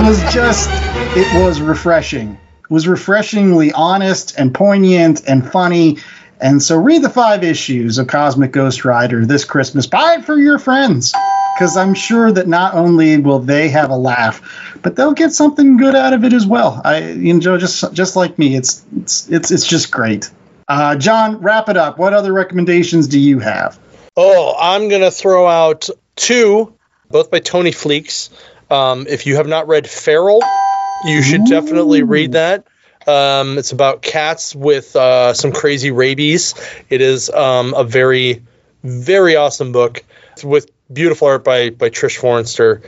was refreshing. It was refreshingly honest and poignant and funny. And so read the 5 issues of Cosmic Ghost Rider this Christmas. Buy it for your friends, because I'm sure that not only will they have a laugh, but they'll get something good out of it as well. Joe, just like me, it's just great. John, wrap it up. What other recommendations do you have? Oh, I'm going to throw out 2. Both by Tony Fleeks. If you have not read Feral, you should definitely read that. It's about cats with some crazy rabies. It is a very, very awesome book with beautiful art by Trish Forrester.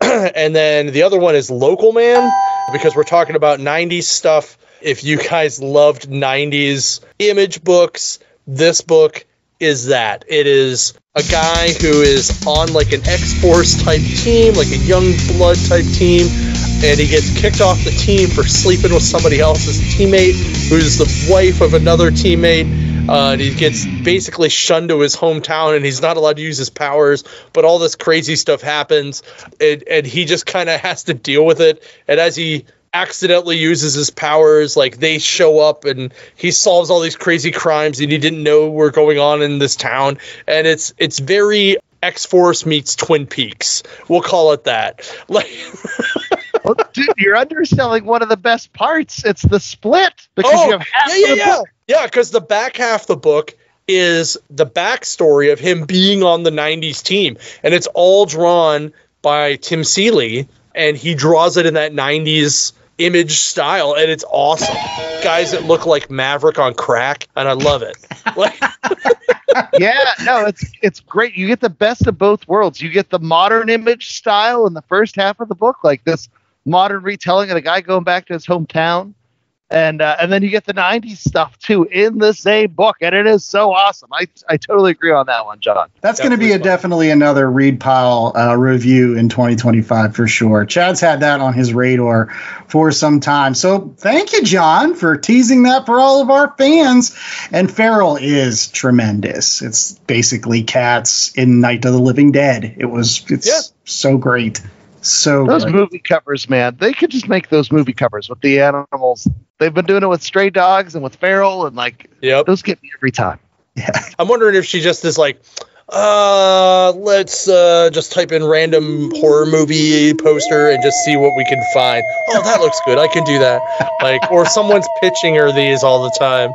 And then the other one is Local Man, because we're talking about 90s stuff. If you guys loved 90s image books, this book is that. It is a guy who is on like an X-Force type team, like a young blood type team, and he gets kicked off the team for sleeping with somebody else's teammate, who's the wife of another teammate. And he gets basically shunned to his hometown, and he's not allowed to use his powers, but all this crazy stuff happens, and he just kind of has to deal with it. And as he accidentally uses his powers, like, they show up and he solves all these crazy crimes that he didn't know were going on in this town. And it's very X-Force meets Twin Peaks. We'll call it that. Like, well, dude, you're underselling one of the best parts. It's the split, because you have half of the book. Yeah, because the back half of the book is the backstory of him being on the 90s team, and it's all drawn by Tim Seeley, and he draws it in that 90s Image style, and it's awesome. Guys that look like Maverick on crack, and I love it. Yeah, no, it's great. You get the best of both worlds. You get the modern Image style in the first half of the book, like this modern retelling of the guy going back to his hometown. And then you get the 90s stuff, too, in the same book. And it is so awesome. I totally agree on that one, John. That's going to be definitely another Read Pile review in 2025 for sure. Chad's had that on his radar for some time. So thank you, John, for teasing that for all of our fans. And Feral is tremendous. It's basically Cats in Night of the Living Dead. It's so great. So those movie covers, man, they could just make those movie covers with the animals. They've been doing it with Stray Dogs and with Feral, and those get me every time. Yeah, I'm wondering if she just is like, let's just type in random horror movie poster and just see what we can find. Oh, that looks good. I can do that. Or someone's pitching her these all the time.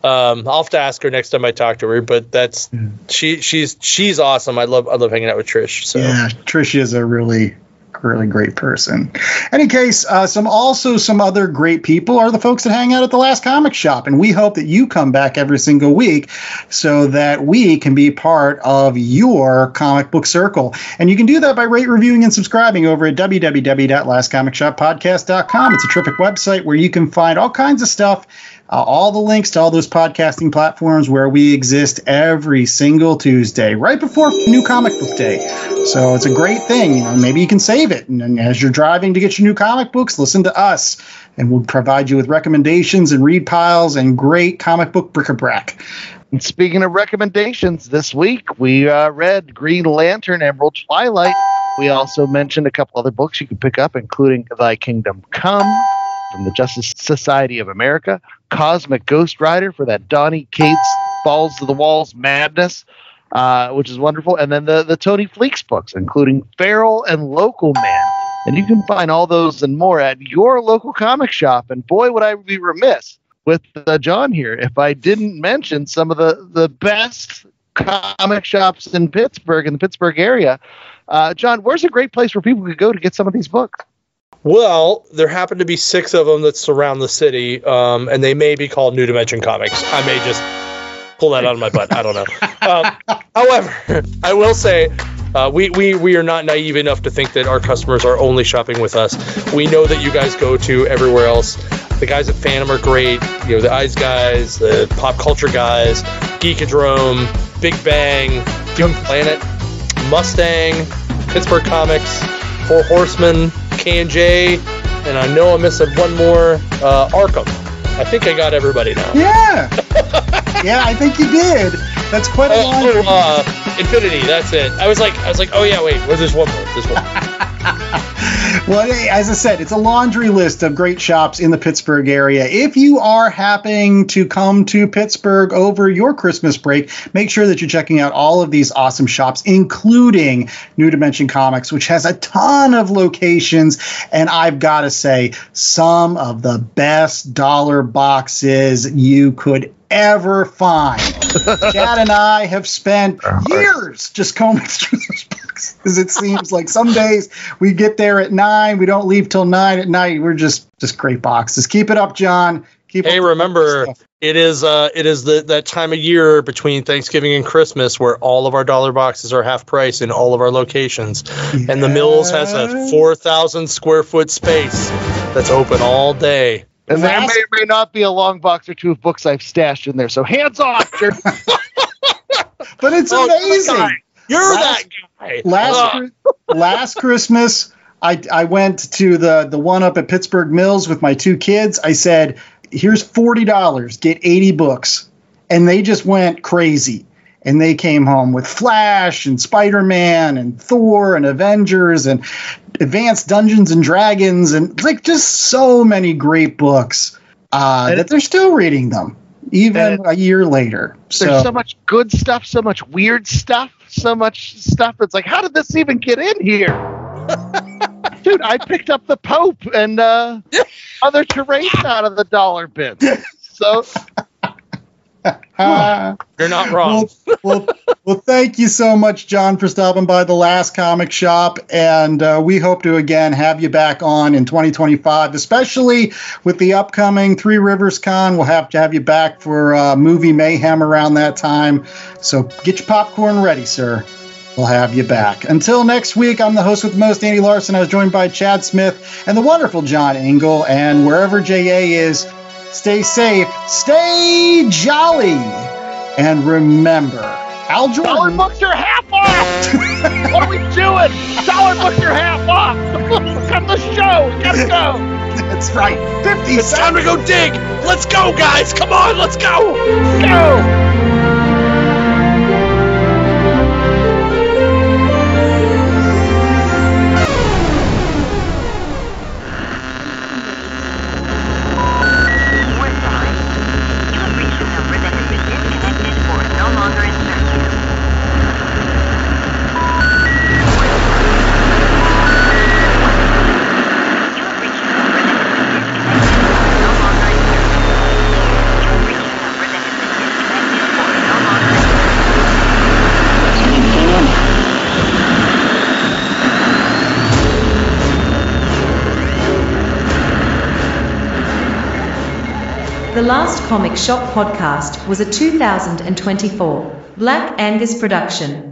I'll have to ask her next time I talk to her. But that's she's awesome. I love hanging out with Trish. So yeah, Trish is a really great person. Any case, some other great people are the folks that hang out at the Last Comic Shop, and we hope that you come back every single week so that we can be part of your comic book circle. And you can do that by rate, reviewing, and subscribing over at www.lastcomicshoppodcast.com. It's a terrific website where you can find all kinds of stuff, all the links to all those podcasting platforms where we exist every single Tuesday, right before New Comic Book Day. So it's a great thing. Maybe you can save it. And as you're driving to get your new comic books, listen to us. And we'll provide you with recommendations and read piles and great comic book bric-a-brac. And speaking of recommendations, this week we read Green Lantern, Emerald, Twilight. We also mentioned a couple other books you can pick up, including Thy Kingdom Come from the Justice Society of America, Cosmic Ghost Rider for that Donny Cates Balls to the Walls madness, which is wonderful. And then the Tony Fleeks books, including Feral and Local Man. And you can find all those and more at your local comic shop. And boy, would I be remiss with John here if I didn't mention some of the best comic shops in Pittsburgh, in the Pittsburgh area. John, where's a great place where people could go to get some of these books? Well, there happen to be 6 of them that surround the city, and they may be called New Dimension Comics. I may just pull that out of my butt. I don't know. However, I will say we are not naive enough to think that our customers are only shopping with us. We know that you guys go to everywhere else. The guys at Phantom are great. The Eyes guys, the Pop Culture guys, Geekadrome, Big Bang, Doom Planet, Mustang, Pittsburgh Comics, Four Horsemen, K&J, and I know I'm missing one more, Arkham. I think I got everybody now. Yeah. Yeah, I think you did. That's quite a long Infinity, that's it. I was like, oh yeah, wait, there's one more. There's one more. Well, as I said, it's a laundry list of great shops in the Pittsburgh area. If you are happening to come to Pittsburgh over your Christmas break, make sure that you're checking out all of these awesome shops, including New Dimension Comics, which has a ton of locations. And I've got to say, some of the best dollar boxes you could ever find. Chad and I have spent years just combing through those books, because it seems like some days we get there at 9, we don't leave till 9 at night. We're just great boxes. Keep it up, John. Remember, it is that time of year between Thanksgiving and Christmas where all of our dollar boxes are half price in all of our locations. Yes. And the Mills has a 4,000 square foot space that's open all day. And there may or may not be a long box or two of books I've stashed in there. So hands off. But it's amazing. You're that guy. Last Christmas, I went to the one up at Pittsburgh Mills with my 2 kids. I said, here's $40, get 80 books. And they just went crazy. And they came home with Flash and Spider-Man and Thor and Avengers and Advanced Dungeons and Dragons and just so many great books that they're still reading them even a year later. There's so much good stuff, so much weird stuff, so much stuff that's like, how did this even get in here? Dude, I picked up the Pope and other Teresa out of the dollar bin. So You're not wrong. Well, thank you so much, John, for stopping by the Last Comic Shop, and we hope to again have you back on in 2025, especially with the upcoming Three Rivers Con. We'll have to have you back for Movie Mayhem around that time. So get your popcorn ready, sir. We'll have you back. Until next week, I'm the host with the most, Andy Larson. I was joined by Chad Smith and the wonderful Jon Engel. And wherever JA is, stay safe, stay jolly, and remember, Hal Jordan. $1 books are half off! What are we doing? $1 books are half off! Cut the show! We gotta go! That's right. 50 It's time to go dig! Let's go, guys! Come on, let's go! Go! The Last Comic Shop podcast was a 2024 Black Angus production.